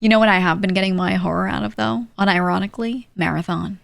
You know what I have been getting my horror out of though? Unironically, Marathon.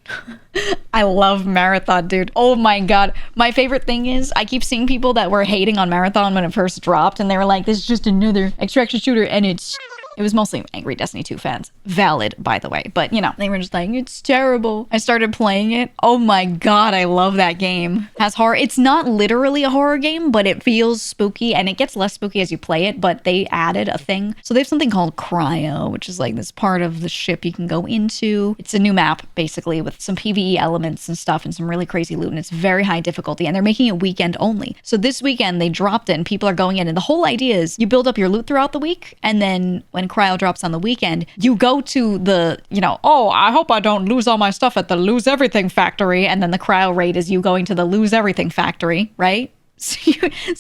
I love Marathon, dude. Oh my god. My favorite thing is I keep seeing people that were hating on Marathon when it first dropped and they were like, this is just another extraction shooter and it was mostly angry Destiny 2 fans. Valid, by the way. But, you know, they were just like, it's terrible. I started playing it. Oh my god, I love that game. It has horror. It's not literally a horror game, but it feels spooky and it gets less spooky as you play it, but they added a thing. So they have something called Cryo, which is like this part of the ship you can go into. It's a new map, basically, with some PvE elements and stuff and some really crazy loot, and it's very high difficulty, and they're making it weekend only. So this weekend, they dropped it and people are going in, and the whole idea is you build up your loot throughout the week, and then when Cryo drops on the weekend, you go to the, you know, oh, I hope I don't lose all my stuff at the lose everything factory, and then the Cryo raid is you going to the lose everything factory, right? So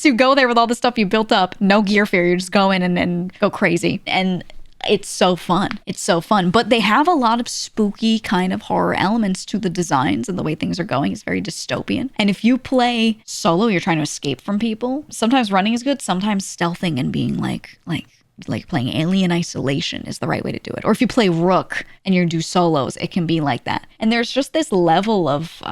you go there with all the stuff you built up, no gear fear, you just go in and go crazy. And it's so fun. It's so fun. But they have a lot of spooky kind of horror elements to the designs and the way things are going. It's very dystopian. And if you play solo, you're trying to escape from people. Sometimes running is good. Sometimes stealthing and being like playing Alien Isolation is the right way to do it. Or if you play Rook and you do solos, it can be like that. And there's just this level of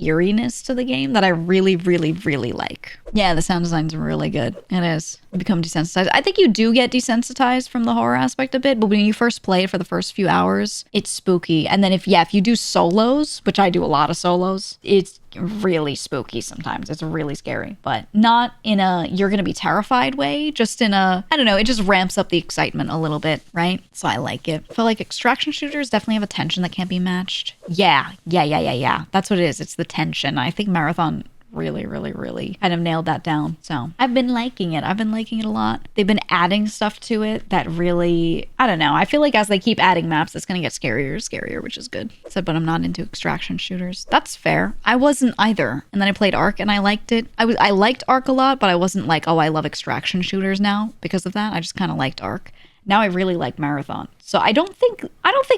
eeriness to the game that I really, really, really like. Yeah, the sound design's really good. It is. You become desensitized. I think you do get desensitized from the horror aspect a bit, but when you first play it for the first few hours, it's spooky. And then if you do solos, which I do a lot of solos, it's really spooky sometimes. It's really scary, but not in a you're gonna be terrified way, just in a, I don't know, it just ramps up the excitement a little bit, right? So I like it. I feel like extraction shooters definitely have a tension that can't be matched. Yeah. That's what it is. It's the tension. I think Marathon really, really, really kind of nailed that down. So I've been liking it. I've been liking it a lot. They've been adding stuff to it that really, I don't know. I feel like as they keep adding maps, it's going to get scarier, which is good. So, but I'm not into extraction shooters. That's fair. I wasn't either. And then I played Ark and I liked it. I liked Ark a lot, but I wasn't like, oh, I love extraction shooters now because of that. I just kind of liked Ark. Now I really like Marathon. So I don't think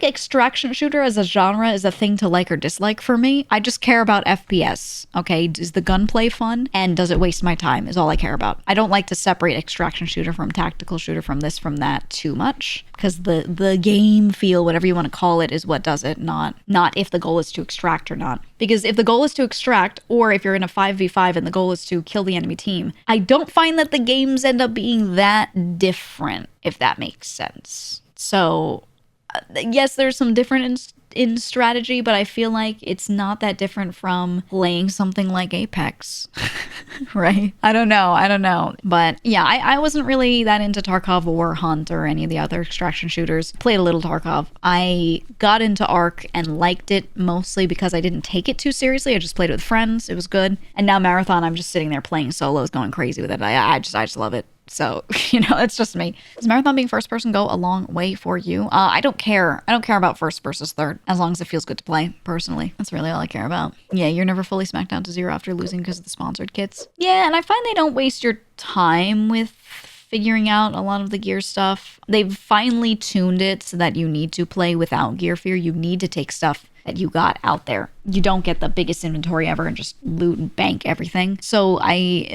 extraction shooter as a genre is a thing to like or dislike for me. I just care about FPS. Okay, is the gunplay fun and does it waste my time is all I care about. I don't like to separate extraction shooter from tactical shooter from this from that too much because the game feel, whatever you want to call it, is what does it, not if the goal is to extract or not. Because if the goal is to extract, or if you're in a 5v5 and the goal is to kill the enemy team, I don't find that the games end up being that different, if that makes sense. So, yes, there's some different in strategy, but I feel like it's not that different from playing something like Apex, right? I don't know. But yeah, I wasn't really that into Tarkov or Hunt or any of the other extraction shooters. Played a little Tarkov. I got into Ark and liked it mostly because I didn't take it too seriously. I just played it with friends. It was good. And now Marathon, I'm just sitting there playing solos, going crazy with it. I just love it. So, you know, it's just me. Does Marathon being first person go a long way for you? I don't care. I don't care about first versus third, as long as it feels good to play, personally. That's really all I care about. Yeah, you're never fully smacked down to 0 after losing because of the sponsored kits. Yeah, and I find they don't waste your time with figuring out a lot of the gear stuff. They've finely tuned it so that you need to play without gear fear. You need to take stuff that you got out there. You don't get the biggest inventory ever and just loot and bank everything. So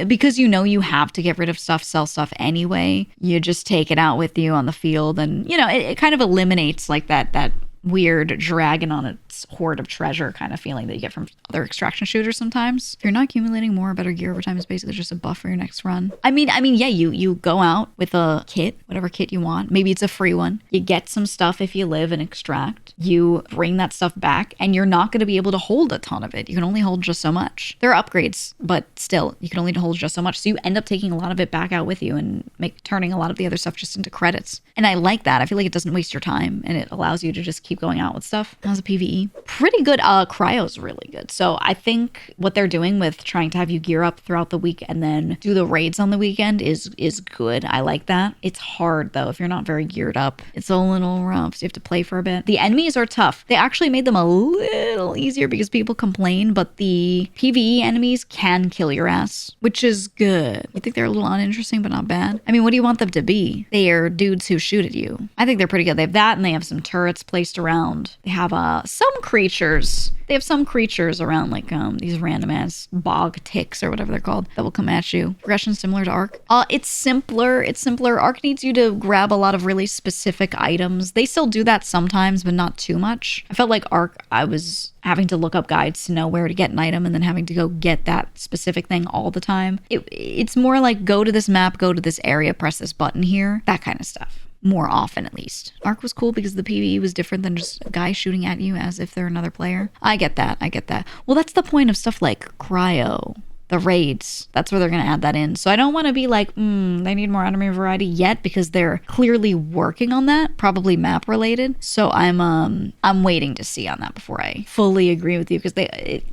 because you know you have to get rid of stuff, sell stuff anyway, you just take it out with you on the field, and you know it kind of eliminates like that weird dragon on its hoard of treasure kind of feeling that you get from other extraction shooters sometimes. If you're not accumulating more or better gear over time, is basically just a buff for your next run. I mean, yeah, you go out with a kit, whatever kit you want. Maybe it's a free one. You get some stuff if you live and extract. You bring that stuff back, and you're not going to be able to hold a ton of it. You can only hold just so much. There are upgrades, but still, you can only hold just so much. So you end up taking a lot of it back out with you and turning a lot of the other stuff just into credits. And I like that. I feel like it doesn't waste your time, and it allows you to just keep going out with stuff. How's a PvE? Pretty good. Cryo's really good. So I think what they're doing with trying to have you gear up throughout the week and then do the raids on the weekend is good. I like that. It's hard though. If you're not very geared up, it's a little rough. So you have to play for a bit. The enemies are tough. They actually made them a little easier because people complain, but the PvE enemies can kill your ass, which is good. You think they're a little uninteresting, but not bad. I mean, what do you want them to be? They are dudes who shoot at you. I think they're pretty good. They have that, and they have some turrets placed around. They have some some creatures. They have some creatures around, like these random ass bog ticks or whatever they're called, that will come at you. Progression similar to Ark. It's simpler. It's simpler. Ark needs you to grab a lot of really specific items. They still do that sometimes, but not too much. I felt like Ark, I was having to look up guides to know where to get an item and then having to go get that specific thing all the time. It's more like go to this map, go to this area, press this button here, that kind of stuff. More often, at least. Ark was cool because the PvE was different than just a guy shooting at you as if they're another player. I get that. Well, that's the point of stuff like Cryo, the raids. That's where they're going to add that in. So I don't want to be like, they need more enemy variety yet, because they're clearly working on that, probably map related. So I'm waiting to see on that before I fully agree with you, because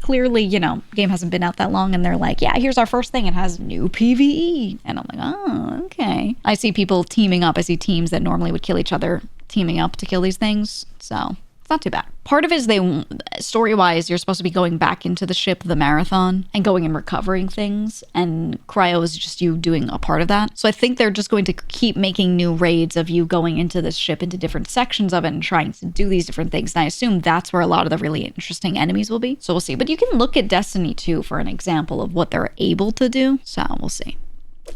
clearly, you know, game hasn't been out that long and they're like, yeah, here's our first thing. It has new PvE. And I'm like, oh, okay. I see people teaming up. I see teams that normally would kill each other teaming up to kill these things. So it's not too bad. Part of it is story-wise, you're supposed to be going back into the ship, the marathon, and going and recovering things. And Cryo is just you doing a part of that. So I think they're just going to keep making new raids of you going into this ship, into different sections of it, and trying to do these different things. And I assume that's where a lot of the really interesting enemies will be. So we'll see. But you can look at Destiny 2 for an example of what they're able to do. So we'll see.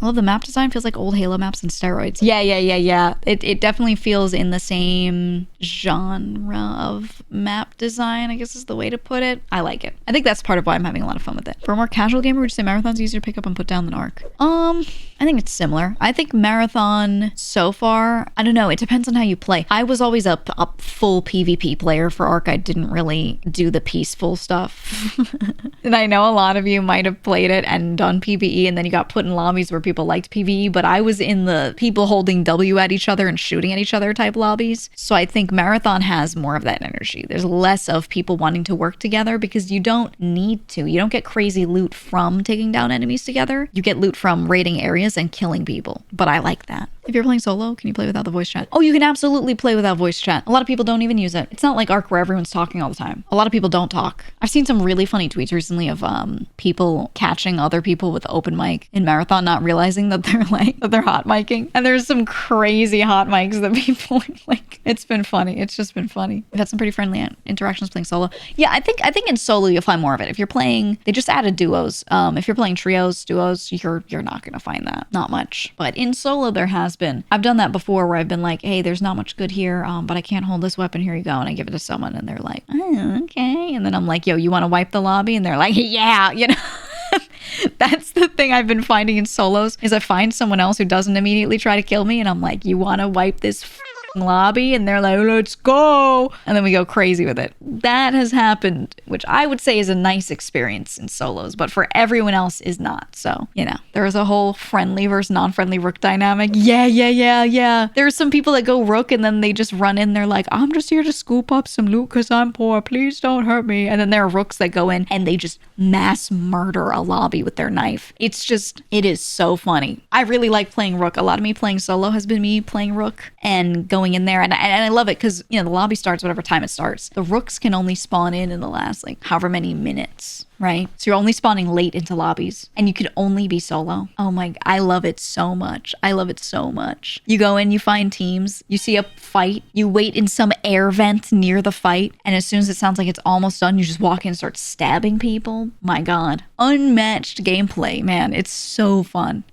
I love the map design. Feels like old Halo maps on steroids. Yeah. It definitely feels in the same genre of map design, I guess is the way to put it. I like it. I think that's part of why I'm having a lot of fun with it. For a more casual gamer, would you say Marathon's easier to pick up and put down than Ark? I think it's similar. I think Marathon so far, I don't know. It depends on how you play. I was always a full PvP player. For Ark, I didn't really do the peaceful stuff. And I know a lot of you might have played it and done PvE, and then you got put in lobbies where people liked PvE, but I was in the people holding W at each other and shooting at each other type lobbies. So I think Marathon has more of that energy. There's less of people wanting to work together because you don't need to. You don't get crazy loot from taking down enemies together. You get loot from raiding areas and killing people. But I like that. If you're playing solo, can you play without the voice chat? Oh, you can absolutely play without voice chat. A lot of people don't even use it. It's not like Ark where everyone's talking all the time. A lot of people don't talk. I've seen some really funny tweets recently of people catching other people with open mic in Marathon, not realizing that they're hot micing. And there's some crazy hot mics that people like. It's been funny. It's just been funny. We've had some pretty friendly interactions playing solo. Yeah, I think in solo you'll find more of it. If you're playing, they just added duos. If you're playing trios, duos, you're not gonna find that. Not much. But in solo there has been. I've done that before where I've been like, hey, there's not much good here, but I can't hold this weapon. Here you go. And I give it to someone and they're like, oh, okay. And then I'm like, yo, you want to wipe the lobby? And they're like, yeah, you know. That's the thing I've been finding in solos is I find someone else who doesn't immediately try to kill me and I'm like, you want to wipe this lobby? And they're like, let's go. And then we go crazy with it. That has happened, which I would say is a nice experience in solos, but for everyone else is not. So, you know, there is a whole friendly versus non-friendly Rook dynamic. Yeah. There's some people that go Rook and then they just run in. They're like, I'm just here to scoop up some loot because I'm poor. Please don't hurt me. And then there are Rooks that go in and they just mass murder a lobby with their knife. It is so funny. I really like playing Rook. A lot of me playing solo has been me playing Rook and going in there, and I love it because, you know, the lobby starts whatever time it starts. The Rooks can only spawn in the last like however many minutes, right? So you're only spawning late into lobbies and you can only be solo. Oh my, I love it so much. You go in, you find teams, you see a fight, you wait in some air vent near the fight, and as soon as it sounds like it's almost done, you just walk in and start stabbing people. My God. Unmatched gameplay, man. It's so fun.